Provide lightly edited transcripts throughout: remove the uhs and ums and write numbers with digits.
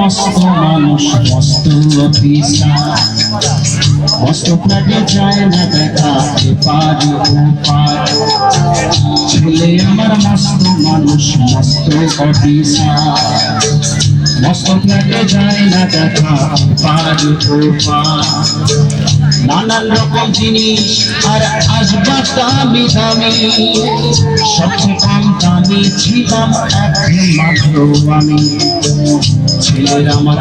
মস্ত মানুষ মস্ত অফিসার, মস্ত ফ্ল্যাটে যায় না দেখা এপার ওপার। ছেলে আমার মস্ত মানুষ মস্ত অফিসার, মস্ত ফ্ল্যাটে যায় না দেখা এপার ওপার। নানান রকম জিনিস আর আসবাব দামি দামি, সবচেয়ে কম দামি ছিলাম একমাত্র আমি। ছেলের আমার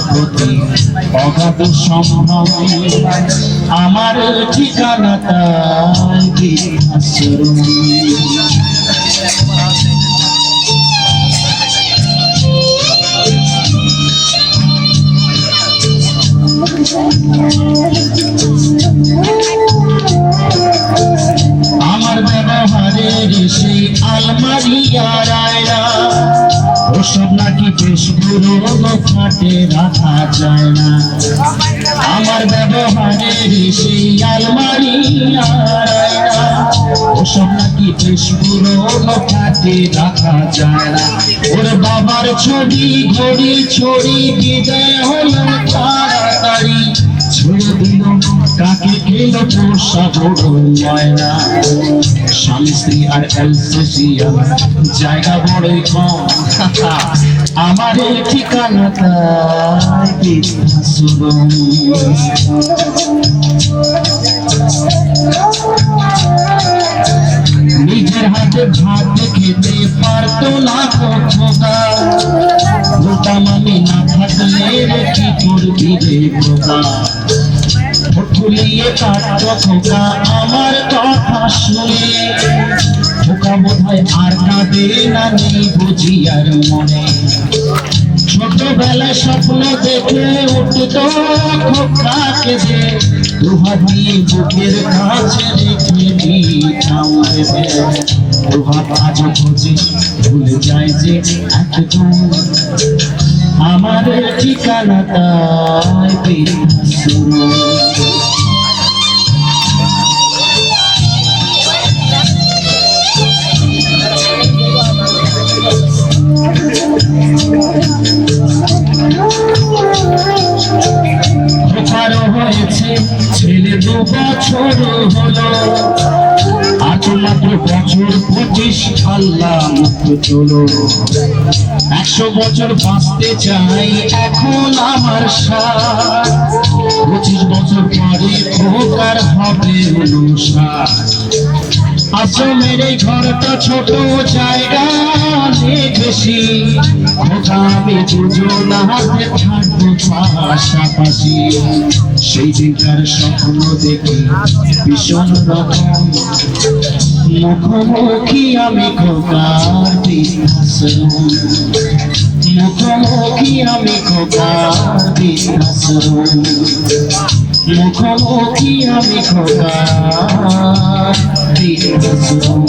প্রতি অগাধ সম্ভ্রম, আমার ঠিকানা তাই বৃদ্ধাশ্রম। আমার ব্যবহারের সেই আলমারি আর আয়না, ওসব নাকি বেশ পুরোনো খাটে রাখা যায় না। আমার ব্যবহারের সেই আলমারি আর আয়না, ওসব নাকি বেশ পুরোনো খাটে রাখা যায় না। ওর বাবার ছবি ঘড়ি ছড়ি বিদায় হলো তাড়াতাড়ি, ছেড়ে দিল কাকে খেলো পোষা বড় ময়না। স্বামী স্ত্রী আর অ্যালসেশিয়ান জায়গা বড়ই কম, আমার ঠিকানা তাই বৃদ্ধাশ্রম। নিজের হাতে ভাত খেতে পারতো না খোকা, বলতাম আমি না থাকলে কি করবি রে খোকা। ফুলিয়ে কাটতো খোকা আমার কথা শুনে, খোকা বোধহয় আর কাঁদে না নেই বুঝি আর মনে। ছোটবেলায় স্বপ্ন দেখে উঠতো খোকাকে যে, দুহাত দিয়ে বুকের কাছে রেখে দিতাম ভেবে। দুহাত আজও খোঁজে ভুলে যায় যে একদম, আমার ঠিকানা তাই বৃদ্ধাশ্রম। হয়েছে ছেলে 2 বছর হলো, আর মাত্র বছর 25 আল্লাহ মুক্ত চলো। 100 বছর বাঁচতে চাই এখন আমার সাথ, 25 বছর পরে খোকার হবে 59। আশ্রমের এই ঘরটা ছোট, জায়গা অনেক বেশি, খোকা আমি দুজন হাতে থাকবো পাশাপাশি। সেই দিনকার স্বপ্ন দেখি ভীষণ রকম, মুখোমুখি আমি খোকার বৃদ্ধাশ্রম। মুখোমুখি আমি খোকার বৃদ্ধাশ্রম, মুখোমুখি আমি খোকার বৃদ্ধাশ্রম।